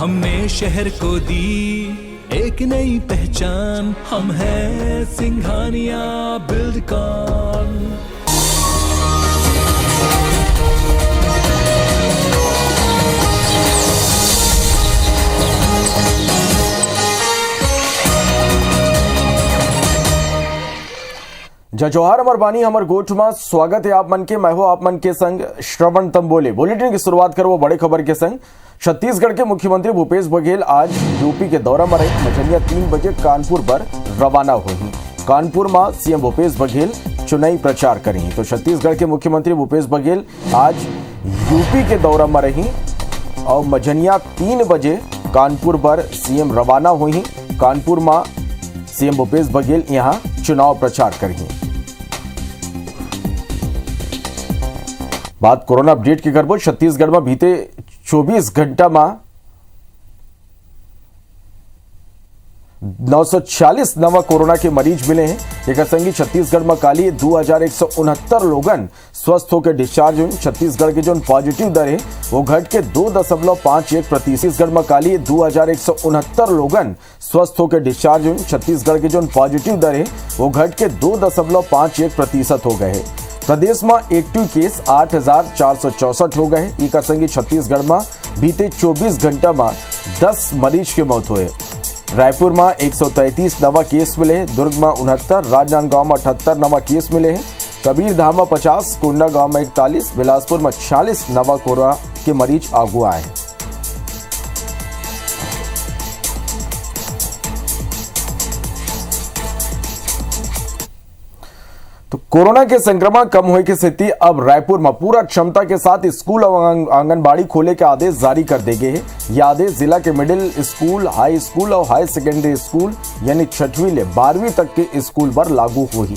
हमने शहर को दी एक नई पहचान, हम हैं सिंघानिया बिल्डकॉन। जय जोहार अमर बानी हमर गोठमा। स्वागत है आप मन के, मैं हूं आप मन के संग श्रवण तंबोले। बुलेटिन की शुरुआत करो बड़े खबर के संग। छत्तीसगढ़ के मुख्यमंत्री भूपेश बघेल आज यूपी के दौरा में रहे। मझलिया 3 बजे कानपुर पर रवाना हुई। कानपुर में सीएम भूपेश बघेल चुनावी प्रचार करें। तो छत्तीसगढ़ के मुख्यमंत्री भूपेश बघेल आज यूपी के दौरा में रही और मझलिया 3 बजे कानपुर पर सीएम रवाना हुई। कानपुर में सीएम भूपेश बघेल यहां चुनाव प्रचार करेंगे। बात कोरोना अपडेट की करबो। छत्तीसगढ़ में बीते 24 घंटा में 940 नवा कोरोना के मरीज मिले हैं। एक संगी छत्तीसगढ़ में काली 2169 लोगन स्वस्थ होकर डिस्चार्ज हुए। छत्तीसगढ़ के जो पॉजिटिव दर है वो घट के 2.51%। छत्तीसगढ़ में काली 2169 लोगन स्वस्थ होकर डिस्चार्ज हुए। छत्तीसगढ़ के जो पॉजिटिव दर है वो घट के 2.51% हो गए हैं। प्रदेश में एक्टिव केस 8,464 हो गए। एक संगी छत्तीसगढ़ में बीते 24 घंटा में 10 मरीज की मौत हुए। रायपुर में 133 नवा केस मिले हैं। दुर्ग में 69, राजनांदगांव में 78 नवा केस मिले हैं। कबीरधाम में 50, कोंडागांव में 41, बिलासपुर में 46 नवा कोरोना के मरीज आगू आए। तो कोरोना के संक्रमण कम होने की स्थिति अब रायपुर में पूरा क्षमता के साथ स्कूल और आंगनबाड़ी खोले के आदेश जारी कर दिए गए हैं। यह आदेश जिला के मिडिल स्कूल, हाई स्कूल और हाई सेकेंडरी स्कूल यानी 6वीं से 12वीं तक के स्कूल पर लागू हुई।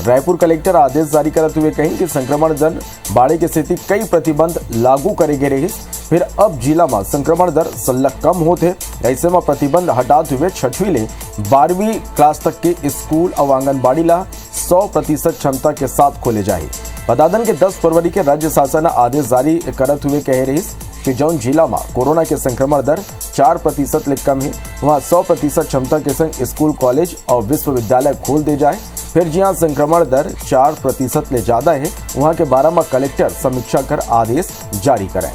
रायपुर कलेक्टर आदेश जारी करते हुए कहीं कि संक्रमण दर बढ़े की स्थिति कई प्रतिबंध लागू करे गए रहे। फिर अब जिला में संक्रमण दर सल्लग कम होते, ऐसे में प्रतिबंध हटाते हुए 6वीं से 12वीं क्लास तक के स्कूल और आंगनबाड़ी ला 100% क्षमता के साथ खोले जाए। बता दें कि 10 फरवरी के राज्य शासन आदेश जारी करते हुए कह रही कि जौन जिला में कोरोना के संक्रमण दर 4% ले कम है वहाँ 100% क्षमता के संग स्कूल, कॉलेज और विश्वविद्यालय खोल दे जाए। फिर जहाँ संक्रमण दर 4% ले ज्यादा है वहाँ के बारे में कलेक्टर समीक्षा कर आदेश जारी करें।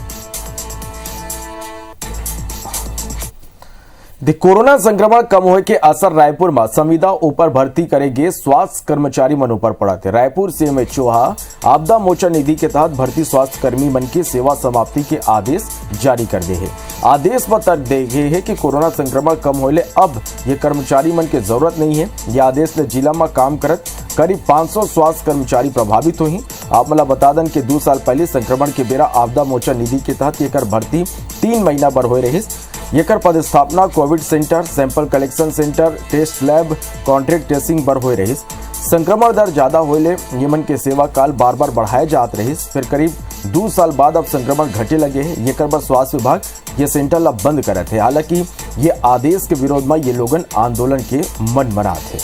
कोरोना संक्रमण कम होने के असर रायपुर में संविदा ऊपर भर्ती करेंगे स्वास्थ्य कर्मचारी मन ऊपर पड़ा थे। रायपुर सीएमएचओ आपदा मोचन निधि के तहत भर्ती स्वास्थ्य कर्मी मन की सेवा समाप्ति के आदेश जारी कर दिए हैं। आदेश में तर्क दे गए है कि कोरोना संक्रमण कम होले अब ये कर्मचारी मन की जरूरत नहीं है। ये आदेश ने जिला में काम करत करीब 500 स्वास्थ्य कर्मचारी प्रभावित हुई। आप मला बता दें कि 2 साल पहले संक्रमण के बेरा आपदा मोचन निधि के तहत ये भर्ती 3 महीना पर हो रही। येकर पदस्थापना Covid centre, sample collection centre, test lab, contract tracing पर हो रही। संक्रमण दर ज्यादा होले यमन के सेवा काल बार बार बढ़ाए जाते रहे। फिर करीब 2 साल बाद अब संक्रमण घटे लगे हैं। येकर पर स्वास्थ्य विभाग ये सेंटर ला बंद करे थे। हालांकि ये आदेश के विरोध में ये लोगन आंदोलन के मन मना थे।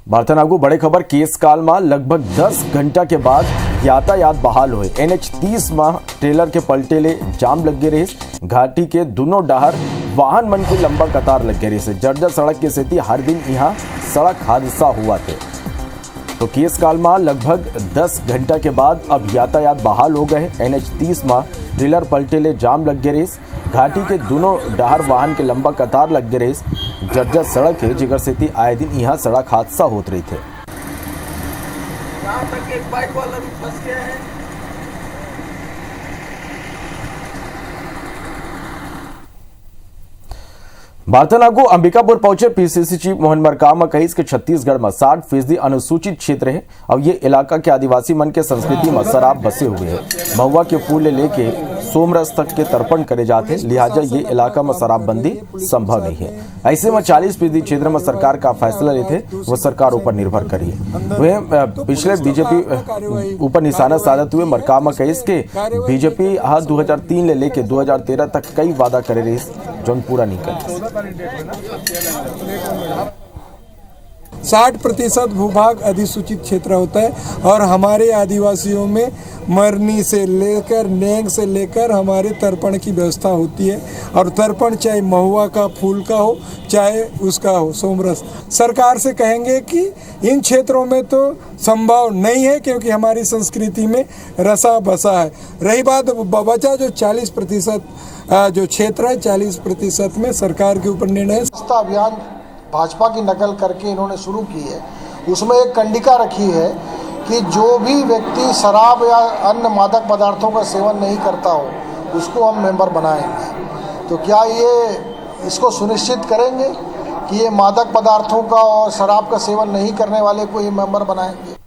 भारतनागु बड़े खबर। केस काल में लगभग 10 घंटा के बाद यातायात बहाल हुए। NH 30 में ट्रेलर के पलटे ले जाम लग गए रहे। घाटी के दोनों डहर वाहन मन की लंबा कतार लग गए रहे। जर्जर सड़क की स्थिति हर दिन यहाँ सड़क हादसा हुआ थे। तो केस काल में लगभग 10 घंटा के बाद अब यातायात बहाल हो गए। NH 30 में ट्रेलर पलटे ले जाम लग गए रहे। घाटी के दोनों डहर वाहन के लंबा कतार लग गए रहे। जर्जर सड़क है जिगर स्थिति आए दिन यहाँ सड़क हादसा होत रही थे। यहाँ तक एक बाइक वाला भी फंस गया है। भारतनागु अंबिकापुर पहुंचे पीसीसी चीफ मोहन मरकाम कही कि छत्तीसगढ़ में 60% अनुसूचित क्षेत्र है और ये इलाका के आदिवासी मन के संस्कृति में शराब बसे हुए हैं। महुआ के फूल लेके सोमरस तक के तर्पण करे जाते, लिहाजा ये इलाका में शराबबंदी संभव नहीं है। ऐसे में 40% क्षेत्र में सरकार का फैसला लेते वो सरकार ऊपर निर्भर करिए। वह पिछले बीजेपी ऊपर निशाना साधते हुए मरकाम कही के बीजेपी 2003 ले लेके 2013 तक कई वादा करे रही जो पूरा नहीं करे। 60% भूभाग अधिसूचित क्षेत्र होता है और हमारे आदिवासियों में मरनी से लेकर नेंग से लेकर हमारे तर्पण की व्यवस्था होती है और तर्पण चाहे महुआ का फूल का हो चाहे उसका हो सोमरस। सरकार से कहेंगे कि इन क्षेत्रों में तो संभव नहीं है क्योंकि हमारी संस्कृति में रसा बसा है। रही बात बचा जो 40% जो क्षेत्र है 40% में सरकार के ऊपर निर्णय है। स्वच्छता अभियान भाजपा की नकल करके इन्होंने शुरू की है, उसमें एक कंडिका रखी है कि जो भी व्यक्ति शराब या अन्य मादक पदार्थों का सेवन नहीं करता हो उसको हम मेंबर बनाएंगे। तो क्या ये इसको सुनिश्चित करेंगे कि ये मादक पदार्थों का और शराब का सेवन नहीं करने वाले को ये मेंबर बनाएंगे?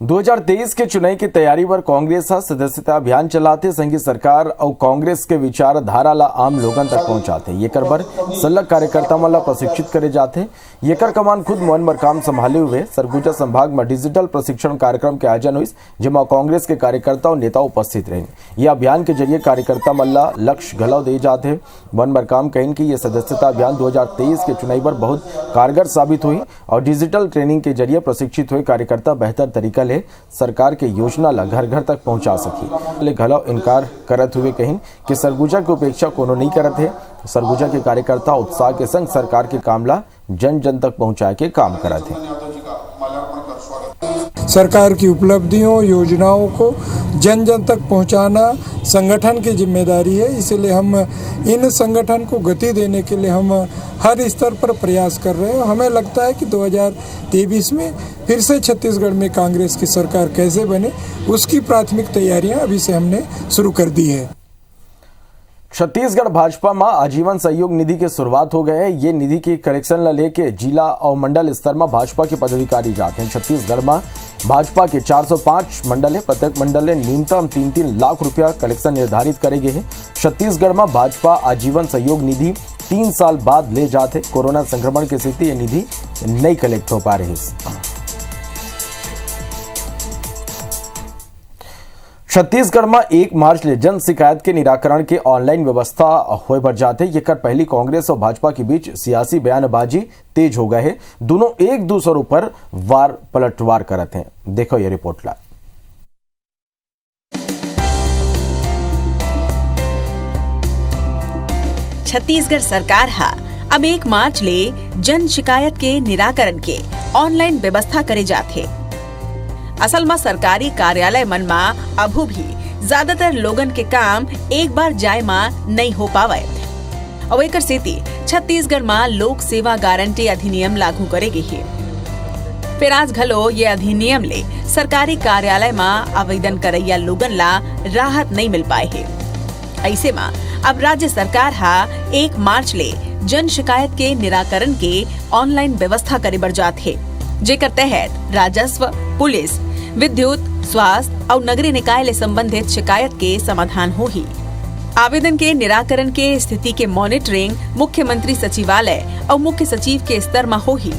2023 के चुनाव की तैयारी पर कांग्रेस सदस्यता अभियान चलाते संघी सरकार और कांग्रेस के विचारधारा ला आम लोगन तक पहुंचाते ये कर बर सलग कार्यकर्ता मन ला प्रशिक्षित करे जाते। ये कर कमान खुद मोहन मरकाम संभाले हुए सरगुजा संभाग में डिजिटल प्रशिक्षण कार्यक्रम के आयोजन हुई जिसमें कांग्रेस के कार्यकर्ता और नेता उपस्थित रहे। ये अभियान के जरिए कार्यकर्ता मन ला लक्ष्य घलाव दे जाते। मोहन मरकाम कहें कि ये सदस्यता अभियान 2023 के चुनाव पर बहुत कारगर साबित हुई और डिजिटल ट्रेनिंग के जरिए प्रशिक्षित हुए कार्यकर्ता बेहतर तरीका सरकार के योजना ला घर घर तक पहुंचा सकी। ले घलाव इनकार करत हुए कहीं कि सरगुजा की उपेक्षा कोनो नहीं करत है। सरगुजा के कार्यकर्ता उत्साह के संग सरकार के काम ला जन जन तक पहुंचाए के काम करत है। सरकार की उपलब्धियों योजनाओं को जन जन तक पहुंचाना संगठन की जिम्मेदारी है, इसलिए हम इन संगठन को गति देने के लिए हम हर स्तर पर प्रयास कर रहे हैं। हमें लगता है कि 2023 में फिर से छत्तीसगढ़ में कांग्रेस की सरकार कैसे बने उसकी प्राथमिक तैयारियां अभी से हमने शुरू कर दी है। छत्तीसगढ़ भाजपा में आजीवन सहयोग निधि की शुरुआत हो गए है। ये निधि की कलेक्शन ला लेके जिला और मंडल स्तर में भाजपा के पदाधिकारी जाते हैं। छत्तीसगढ़ में भाजपा के 405 मंडल है। प्रत्येक मंडल ने न्यूनतम 3-3 लाख रुपया कलेक्शन निर्धारित करे गए हैं। छत्तीसगढ़ में भाजपा आजीवन सहयोग निधि 3 साल बाद ले जाते। कोरोना संक्रमण की स्थिति ये निधि नहीं कलेक्ट हो पा रही। छत्तीसगढ़ में 1 मार्च ले जन शिकायत के निराकरण के ऑनलाइन व्यवस्था होए बर जाते। ये कर पहली कांग्रेस और भाजपा के बीच सियासी बयानबाजी तेज हो गए है। दोनों एक दूसरे पर वार पलटवार करते हैं। देखो ये रिपोर्ट ला। छत्तीसगढ़ सरकार अब 1 मार्च ले जन शिकायत के निराकरण के ऑनलाइन व्यवस्था करे जाते। असल में सरकारी कार्यालय मन में अभू भी ज्यादातर लोगन के काम एक बार जाए में नहीं हो पावे और एक सेती छत्तीसगढ़ में लोक सेवा गारंटी अधिनियम लागू करेगी है। फिर आज घलो ये अधिनियम ले सरकारी कार्यालय में आवेदन करैया लोगन ला राहत नहीं मिल पाए है। ऐसे में अब राज्य सरकार 1 मार्च ले जन शिकायत के निराकरण के ऑनलाइन व्यवस्था करे बर जात है, जेकर तहत राजस्व, पुलिस, विद्युत, स्वास्थ्य और नगरीय निकाय ले संबंधित शिकायत के समाधान हो ही। आवेदन के निराकरण के स्थिति के मॉनिटरिंग मुख्यमंत्री सचिवालय और मुख्य सचिव के स्तर में हो ही,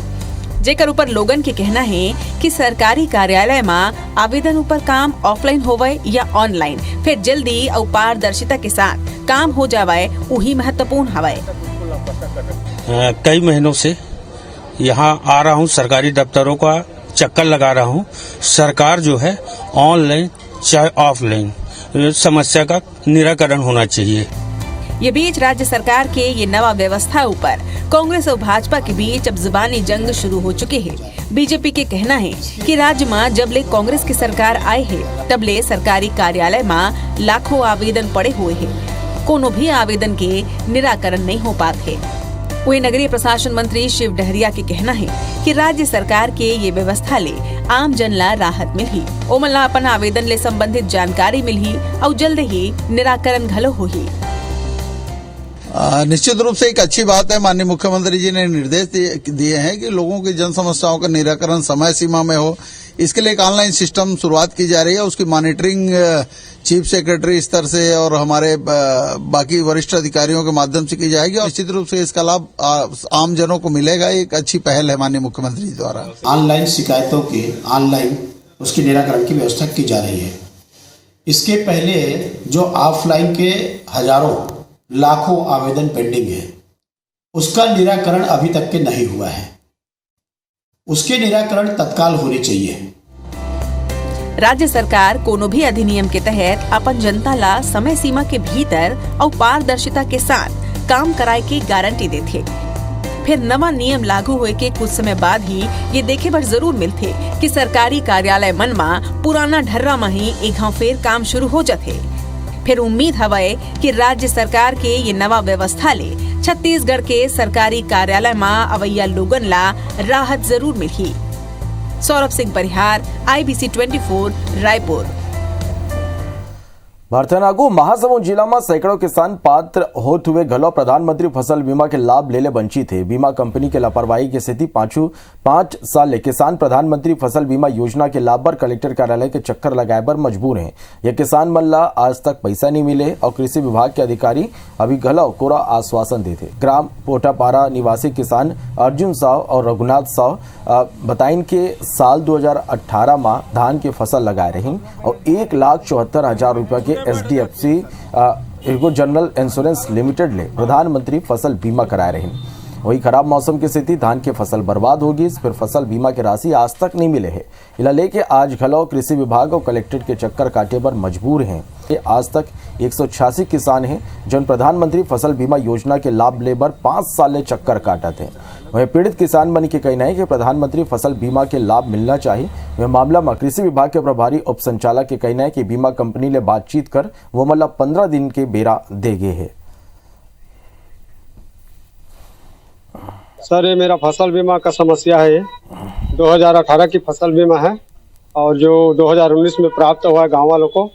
जेकर ऊपर लोगन के कहना है कि सरकारी कार्यालय में आवेदन ऊपर काम ऑफलाइन होवे या ऑनलाइन, फिर जल्दी और पारदर्शिता के साथ काम हो जावे वही महत्वपूर्ण हवे। कई महीनों से यहाँ आ रहा हूँ, सरकारी दफ्तरों का चक्कर लगा रहा हूँ। सरकार जो है ऑनलाइन चाहे ऑफलाइन समस्या का निराकरण होना चाहिए। ये बीच राज्य सरकार के ये नवा व्यवस्था ऊपर कांग्रेस और भाजपा के बीच अब जुबानी जंग शुरू हो चुके हैं। बीजेपी के कहना है कि राज्य में जब ले कांग्रेस की सरकार आए है तब ले सरकारी कार्यालय में लाखों आवेदन पड़े हुए हैं, कोनो भी आवेदन के निराकरण नहीं हो पाते। वही नगरीय प्रशासन मंत्री शिव डहरिया के कहना है कि राज्य सरकार के ये व्यवस्था ले आम जन ला राहत मिली, ओमन ला अपन आवेदन ले संबंधित जानकारी मिली और जल्द ही निराकरण घलो हो ही। निश्चित रूप से एक अच्छी बात है। माननीय मुख्यमंत्री जी ने निर्देश दिए हैं कि लोगों की जन समस्याओं का निराकरण समय सीमा में हो। इसके लिए एक ऑनलाइन सिस्टम शुरुआत की जा रही है। उसकी मॉनिटरिंग चीफ सेक्रेटरी स्तर से और हमारे बाकी वरिष्ठ अधिकारियों के माध्यम से की जाएगी और निश्चित रूप से इसका लाभ आम जनों को मिलेगा। एक अच्छी पहल है माननीय मुख्यमंत्री जी द्वारा। ऑनलाइन शिकायतों के ऑनलाइन उसकी निराकरण की व्यवस्था की जा रही है। इसके पहले जो ऑफलाइन के हजारों लाखों आवेदन पेंडिंग है, उसका निराकरण अभी तक के नहीं हुआ है। उसके निराकरण तत्काल होने चाहिए। राज्य सरकार कोनो भी अधिनियम के तहत अपन जनता ला समय सीमा के भीतर और पारदर्शिता के साथ काम कराए के गारंटी देथे। फिर नवा नियम लागू होए के कुछ समय बाद ही ये देखे बर जरूर मिलथे कि सरकारी कार्यालय मन में पुराना ढर्रा में ही एक घाव फेर काम शुरू हो जाथे। फिर उम्मीद हवय कि राज्य सरकार के ये नवा व्यवस्था ले छत्तीसगढ़ के सरकारी कार्यालय में अवैया लोगन ला राहत जरूर मिलही। सौरभ सिंह परिहार, IBC 24, रायपुर। भरतनागु महासमुंद जिला में सैकड़ों किसान पात्र होते हुए घलो प्रधानमंत्री फसल बीमा के लाभ लेले वंचित है। बीमा कंपनी के लापरवाही के स्थिति 5 साल ले किसान प्रधानमंत्री फसल बीमा योजना के लाभ पर कलेक्टर कार्यालय के चक्कर लगाए बर मजबूर हैं। ये किसान मन ला आज तक पैसा नहीं मिले और कृषि विभाग के अधिकारी अभी घलो कोरा आश्वासन देते। ग्राम पोटापारा निवासी किसान अर्जुन साव और रघुनाथ साव बताइन के साल 2018 में धान के फसल लगाए रही और 1,74,000 रुपया के SDFC जनरल इंश्योरेंस लिमिटेड ले प्रधानमंत्री फसल बीमा कराए रही। वही खराब मौसम की स्थिति धान की फसल बर्बाद होगी, फिर फसल बीमा की राशि आज तक नहीं मिले है। इला लेके आज घलो कृषि विभाग और कलेक्ट्रेट के चक्कर काटे पर मजबूर हैं। आज तक 186 किसान हैं जिन प्रधानमंत्री फसल बीमा योजना के लाभ लेबर 5 साल ले चक्कर काटा थे। वही पीड़ित किसान मन के कहना है कि प्रधानमंत्री फसल बीमा के लाभ मिलना चाहिए। वह मामला में कृषि विभाग के प्रभारी उप संचालक के कहना है कि बीमा कंपनी ले बातचीत कर वो मतलब 15 दिन के बेरा दे गए है। सर, ये मेरा फसल बीमा का समस्या है। 2018 की फसल बीमा है और जो 2019 में प्राप्त हुआ है गाँव वालों को,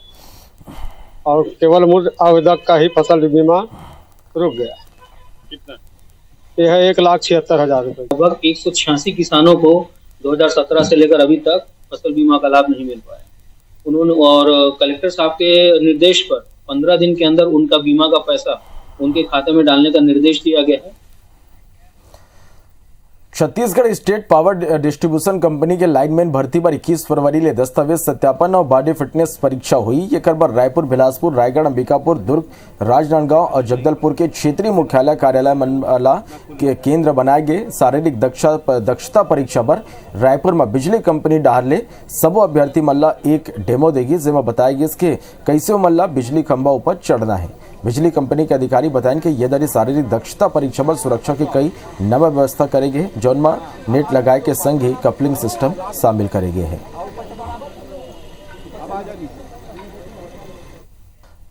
और केवल मूल आवेदक का ही फसल बीमा रुक गया। कितना? ये है 1,76,000 रुपये। लगभग 186 किसानों को 2017 से लेकर अभी तक फसल बीमा का लाभ नहीं मिल पाया। उन्होंने और कलेक्टर साहब के निर्देश पर 15 दिन के अंदर उनका बीमा का पैसा उनके खाते में डालने का निर्देश दिया गया है। Chhattisgarh state power distribution company के लाइनमैन भर्ती पर 21 फरवरी ले दस्तावेज सत्यापन और बॉडी फिटनेस परीक्षा हुई। ये कर रायपुर, बिलासपुर, रायगढ़, अंबिकापुर, दुर्ग, राजनांदगांव और जगदलपुर के क्षेत्रीय मुख्यालय कार्यालय मंडला के केंद्र बनाए गए। शारीरिक दक्षता परीक्षा पर रायपुर में बिजली कंपनी डाहरले सबो अभ्यर्थी मल्ला एक डेमो देगी, जिसमें बताया गया कि कैसे मल्ला बिजली खंभा ऊपर चढ़ना है। बिजली कंपनी के अधिकारी बताएं कि ये दरी शारीरिक दक्षता परीक्षा पर सुरक्षा की कई नवा व्यवस्था करेंगे, जौन में नेट लगाए के संग ही कपलिंग सिस्टम शामिल करेंगे है।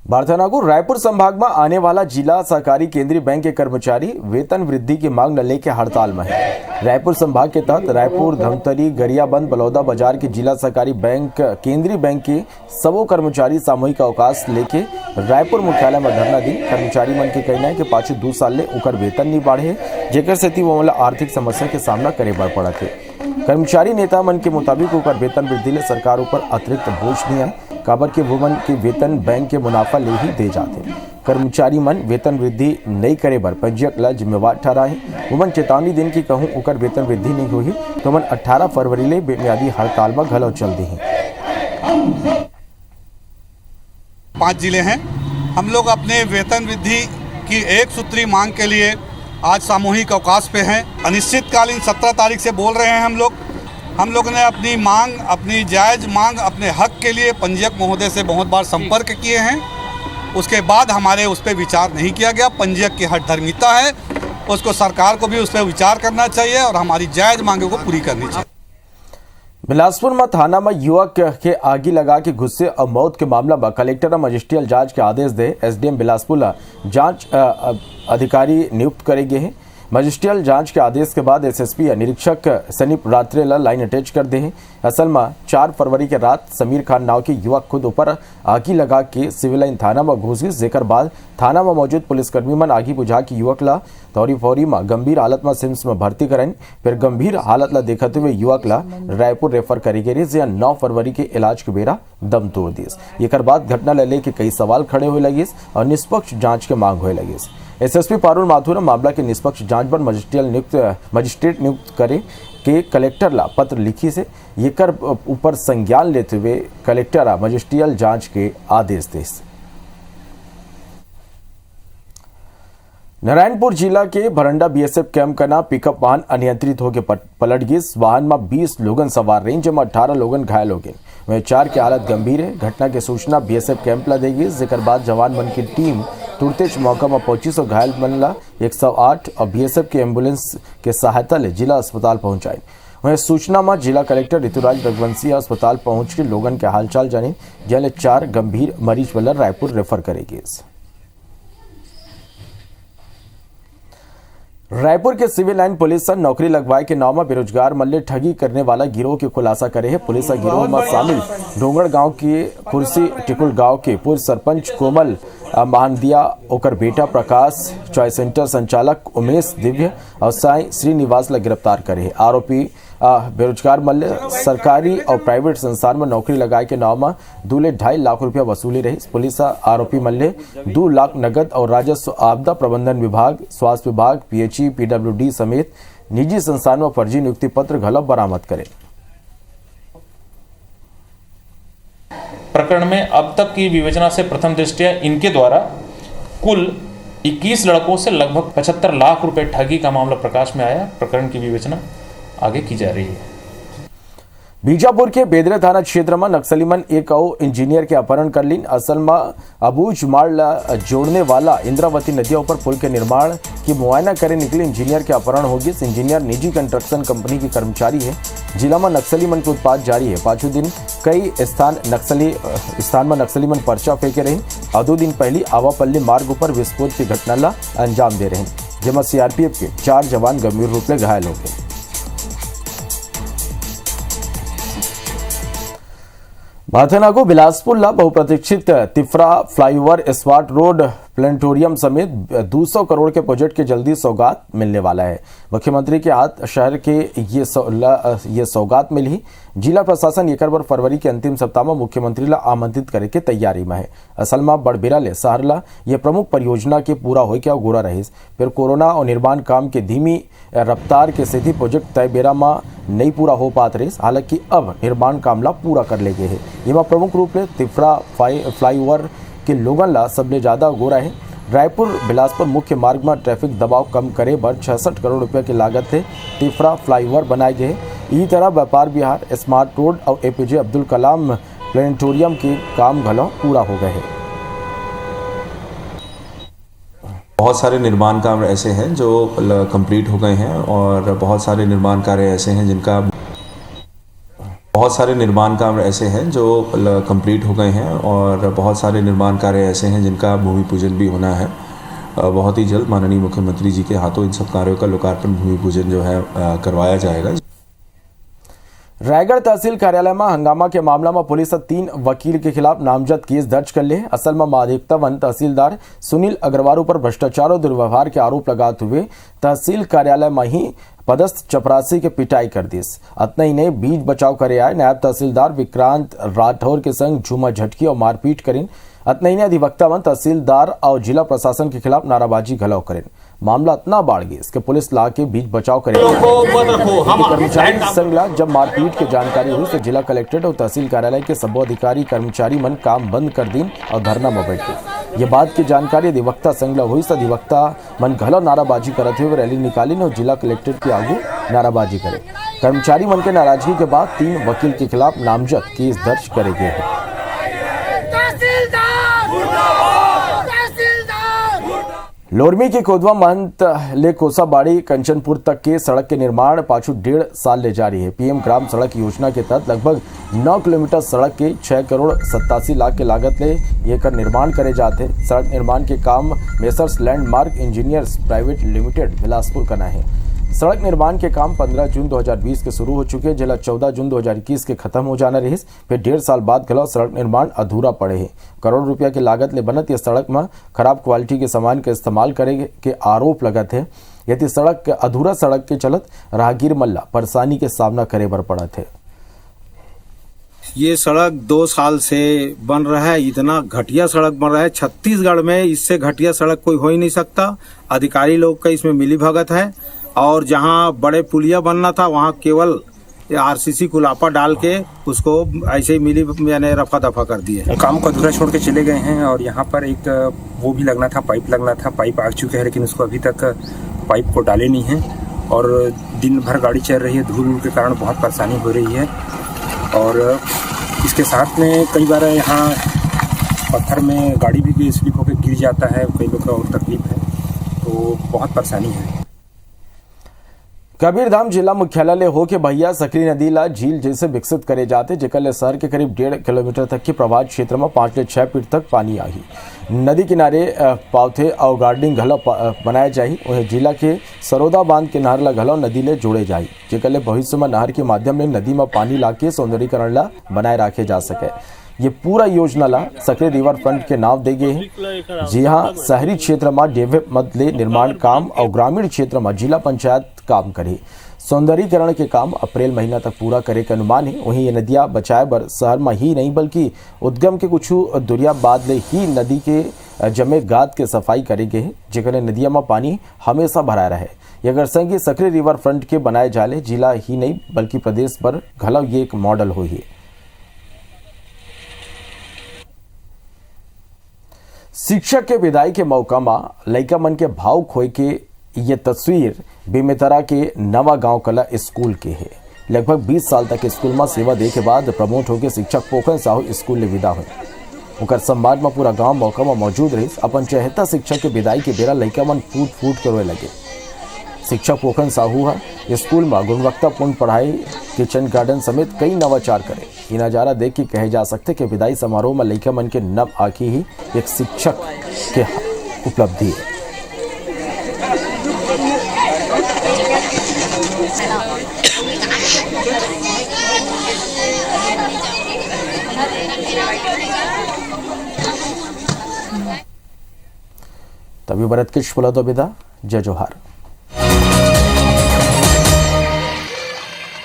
भरतनागु रायपुर संभाग में आने वाला जिला सहकारी केंद्रीय बैंक के कर्मचारी वेतन वृद्धि की मांग न लेके हड़ताल में है। रायपुर संभाग के तहत रायपुर, धमतरी, गरियाबंद, बलौदा बाजार के जिला सहकारी बैंक केंद्रीय बैंक के सबो कर्मचारी सामूहिक अवकाश लेके रायपुर मुख्यालय में धरना दी। कर्मचारी मन के कहना है कि पाछे 2 साल ले उकर वेतन नहीं बढ़े, जेकर सेती वो आर्थिक समस्या के सामना करे बर पड़त है। कर्मचारी नेता मन के मुताबिक उकर वेतन वृद्धि ले सरकार ऊपर अतिरिक्त बोझ नहीं है, काबर के वुमन के वेतन बैंक के मुनाफा ले ही दे जाते। कर्मचारी मन वेतन वृद्धि नहीं करे बर पंजीयक ला जिम्मेवार ठहराए। वुमन चेतावनी दिन की कहूं उकर वेतन वृद्धि नहीं हुई तो मन 18 फरवरी ले बेमियादी हड़ताल में घलो चल दी है। 5 जिले हैं। हम लोग अपने वेतन वृद्धि की एक सूत्री मांग के लिए आज सामूहिक अवकाश पे हैं। अनिश्चितकालीन 17 तारीख से बोल रहे हैं हम लोग ने अपनी मांग, अपनी जायज़ मांग, अपने हक के लिए पंजीयक महोदय से बहुत बार संपर्क किए हैं। उसके बाद हमारे उस पर विचार नहीं किया गया। पंजीयक की हठधर्मिता है, उसको सरकार को भी उस पर विचार करना चाहिए और हमारी जायज़ मांगों को पूरी करनी चाहिए। बिलासपुर में थाना में युवक के आगी लगा के गुस्से और मौत के मामला में कलेक्टर मजिस्ट्रियल जांच के आदेश दे SDM बिलासपुर जांच अधिकारी नियुक्त करेंगे हैं। मजिस्ट्रियल जांच के आदेश के बाद SSP निरीक्षक सनीप रात्रे लाइन अटैच कर दे हैं। असल में 4 फरवरी के रात समीर खान नाव के युवक खुद ऊपर आगी लगा के सिविल लाइन थाना में घुस गई, जेकर बाद थाना में मौजूद पुलिसकर्मी मन आगी बुझा के युवक ला फौरी में गंभीर हालत में सिम्स में भर्ती कराइन। फिर गंभीर हालत ला देखते हुए युवक ला रायपुर रेफर करी गई, जहाँ 9 फरवरी के इलाज के बेरा दम तोड़ दिस। एक बाद घटना ले लेके कई सवाल खड़े हुए लगिस और निष्पक्ष जांच के मांग हुए लगिस। SSP पारुल माथुर मामला के निष्पक्ष जांच पर मजिस्ट्रेट नियुक्त करे के कलेक्टर ला पत्र लिखी से येकर ऊपर संज्ञान लेते हुए कलेक्टर मजिस्ट्रियल जांच के आदेश दे। नारायणपुर जिला के भरंडा बीएसएफ कैंप का ना पिकअप वाहन अनियंत्रित होकर पलट गई। वाहन में 20 लोगन सवार रही, जिसमें 18 लोगन घायल हो गए। वहीं 4 की हालत गंभीर है। घटना की सूचना बीएसएफ कैंप ला देगी। जिक्र बाद जवान मन की टीम तुरंत मौका में पहुंची सो घायल मन ला 108 और बीएसएफ की एम्बुलेंस के सहायता ले जिला अस्पताल पहुंचाई। वहीं सूचना में जिला कलेक्टर ऋतुराज रघुवंशी अस्पताल पहुंच के लोगन के हालचाल जानी, जैसे 4 गंभीर मरीज वाला रायपुर रेफर करेगी। रायपुर के सिविल लाइन पुलिस नौकरी लगवाए के नाम में बेरोजगार मल्ले ठगी करने वाला गिरोह के खुलासा करे है। पुलिस गिरोह में शामिल डोंगड़ गांव के कुर्सी टिकुल गांव के पूर्व सरपंच कोमल महानदिया, ओकर बेटा प्रकाश, चॉइस सेंटर संचालक उमेश दिव्य और साई श्रीनिवास ला गिरफ्तार करे है। आरोपी बेरोजगार मल्ले सरकारी और प्राइवेट संस्थान में नौकरी लगाए के नाम में 2.5 लाख रुपया वसूली रही। पुलिस आरोपी मल्ले 2 लाख नगद और राजस्व आपदा प्रबंधन विभाग, स्वास्थ्य विभाग, पीएचई, पीडब्ल्यूडी समेत निजी संस्थान में फर्जी नियुक्ति पत्र घलो बरामद करे। प्रकरण में अब तक की विवेचना से प्रथम दृष्टया इनके द्वारा कुल 21 लड़कों से लगभग 75 लाख रुपए ठगी का मामला प्रकाश में आया। प्रकरण की विवेचना आगे की जा रही है। बीजापुर के बेदरे थाना क्षेत्र में नक्सली मन एक और इंजीनियर के अपहरण कर लीन। असल में अबूझ माड़ जोड़ने वाला इंद्रावती नदिया ऊपर पुल के निर्माण की मुआयना करे निकले इंजीनियर के अपहरण होगी। इंजीनियर निजी कंस्ट्रक्शन कंपनी की कर्मचारी है। जिला में नक्सली मन के उत्पाद जारी है। 5 दिन कई स्थान में नक्सली मन पर्चा फेंके रहे और 2 दिन पहले आवापल्ली मार्ग पर विस्फोट की घटना ला अंजाम दे रहे, जिसमें सीआरपीएफ के 4 जवान गंभीर रूप में घायल हो गए। भाथना को बिलासपुर ला बहुप्रतीक्षित Tifra flyover, smart road, planetarium समेत 200 करोड़ के प्रोजेक्ट के जल्दी सौगात मिलने वाला है। मुख्यमंत्री के हाथ शहर के ये सौगात मिली। जिला प्रशासन एक बार फरवरी के अंतिम सप्ताह में मुख्यमंत्री ला आमंत्रित करे के तैयारी में है। असल में बड़बेरा ले सहरला ये प्रमुख परियोजना के पूरा हो क्या गोरा रही, फिर कोरोना और निर्माण काम के धीमी रफ्तार के स्थिति प्रोजेक्ट तय बेरा में नहीं पूरा हो पात रही। हालांकि अब निर्माण काम ला पूरा कर ले गए है। ये प्रमुख रूप से तिफरा फ्लाईओवर के लोगन ला सबले ज्यादा गोरा है। रायपुर बिलासपुर मुख्य मार्ग में ट्रैफिक दबाव कम करे बर 66 करोड़ रुपए की लागत से तिफरा फ्लाईओवर बनाए गए। इसी तरह व्यापार विहार, स्मार्ट रोड और एपीजे अब्दुल कलाम प्लेनेटोरियम के काम घलो पूरा हो गए हैं। बहुत सारे निर्माण कार्य ऐसे हैं जो कंप्लीट हो गए हैं और बहुत सारे निर्माण कार्य ऐसे हैं जिनका भूमि पूजन भी होना है। बहुत ही जल्द माननीय मुख्यमंत्री जी के हाथों इन सब कार्यों का लोकार्पण, भूमि पूजन जो है करवाया जाएगा। रायगढ़ तहसील कार्यालय में हंगामा के मामला में पुलिस 3 वकील के खिलाफ नामजद केस दर्ज कर ले। असल में महाधिवक्ता वन तहसीलदार सुनील अग्रवाल पर भ्रष्टाचार और दुर्व्यवहार के आरोप लगाते हुए तहसील कार्यालय में ही पदस्थ चपरासी के पिटाई कर दी। अतना ही नहीं, बीच बचाव करे आए नायब तहसीलदार विक्रांत राठौर के संग झूमा झटकी और मारपीट करें। अतना ही नहीं, अधिवक्ता वन तहसीलदार और जिला प्रशासन के खिलाफ नाराबाजी घलाव करें। मामला इतना बढ़ गया इसके पुलिस ला के बीच बचाव करे। कर्मचारी संघ ला जब मारपीट की जानकारी हुई तो जिला कलेक्ट्रेट और तहसील कार्यालय के सब अधिकारी कर्मचारी मन काम बंद कर दी और धरना में बैठ गए। ये बात की जानकारी अधिवक्ता संघ ला हुई तो अधिवक्ता मन घलो नाराबाजी करते हुए रैली निकाली और जिला कलेक्ट्रेट के आगू नाराबाजी करे। कर्मचारी मन के नाराजगी के बाद 3 वकील के खिलाफ नामजद केस दर्ज करे गए हैं। लोरमी के कोदवा महंत ले कोसाबाड़ी कंचनपुर तक के सड़क के निर्माण पाछू 1.5 साल ले जारी है। पीएम ग्राम सड़क योजना के तहत लगभग 9 किलोमीटर सड़क के 6 करोड़ 87 लाख के लागत ले ये कर निर्माण करे जाते। सड़क निर्माण के काम messrs landmark engineers private limited Bilaspur करना है। सड़क निर्माण के काम 15 जून 2020 के शुरू हो चुके, जिला 14 जून 2021 के खत्म हो जाना रही। फिर 1.5 साल बाद गलो सड़क निर्माण अधूरा पड़े है। करोड़ रुपया की लागत ले बनत ये सड़क में खराब क्वालिटी के सामान का इस्तेमाल करे के आरोप लगत है। यदि सड़क अधूरा सड़क के चलत राहगीर मल्ला परेशानी के सामना करे बर पड़ा थे। ये सड़क 2 साल से बन रहा है। इतना घटिया सड़क बन रहा है, छत्तीसगढ़ में इससे घटिया सड़क कोई हो ही नहीं सकता। अधिकारी लोग का इसमें मिली भगत है और जहां बड़े पुलिया बनना था वहां केवल आरसीसी कुलापा डाल के उसको ऐसे ही मिली यानी रफा दफा कर दिए। काम को अधूरा छोड़ के चले गए हैं और यहाँ पर एक वो भी लगना था, पाइप लगना था, पाइप आ चुके हैं लेकिन उसको अभी तक पाइप को डाले नहीं हैं और दिन भर गाड़ी चल रही है, धूल के कारण बहुत परेशानी हो रही है। और इसके साथ में कई बार यहाँ पत्थर में गाड़ी भी स्लिप होकर गिर जाता है, कई लोग को और तकलीफ है, तो बहुत परेशानी है। कबीरधाम जिला मुख्यालय हो के भैया सकरी नदी ला झील जैसे विकसित करे जाते जेकर शहर के करीब 1.5 किलोमीटर तक के प्रभाव क्षेत्र में 5 से 6 फीट तक पानी आही। नदी किनारे पौधे और गार्डनिंग घलो बनाए जाही। वहीं जिला के सरोदा बांध के नहर ला घलो नदी ले जोड़े जाही जेकर भविष्य में नहर के माध्यम में नदी में पानी ला के सौंदर्यीकरण ला बनाए रखे जा सके। ये पूरा योजना ला सकरी रिवर फ्रंट के नाम दे गए हैं। जी हाँ, शहरी क्षेत्र में डेवलपमेंट ले निर्माण काम और ग्रामीण क्षेत्र में जिला पंचायत काम करे। सौंदर्यीकरण के काम अप्रैल महीना तक पूरा करे के अनुमान है। वहीं ये नदियां बचाए बर शहर में ही नहीं बल्कि उद्गम के कुछ दूरिया बाद ले ही नदी के जमे गाद के सफाई करे गए, जेकर नदिया में पानी हमेशा भरा रहे। ये अगर संग सकरी रिवर फ्रंट के बनाए जाले जिला ही नहीं बल्कि प्रदेश पर घलो ये एक मॉडल हो ही। शिक्षक के विदाई के मौका में लइका मन के भाव खोए के ये तस्वीर बेमेतरा के नवा गांव कला स्कूल के है। लगभग 20 साल तक स्कूल में सेवा दे के बाद प्रमोट होकर शिक्षक पोखन साहू स्कूल ले विदा हुए। उनकर सम्मान में पूरा गांव मौका में मौजूद रही। अपन चहेता शिक्षक के विदाई के बेरा लइका मन फूट फूट के रोए लगे। शिक्षक पोखन साहू है स्कूल में गुणवत्तापूर्ण पढ़ाई, किचन गार्डन समेत कई नवाचार करे। ये नज़ारा देख के कहे जा सकते कि विदाई समारोह में लइका मन के नव आँखी ही एक शिक्षक के उपलब्धि है। तभी भरत किश बोला तो विदा, जय जोहार।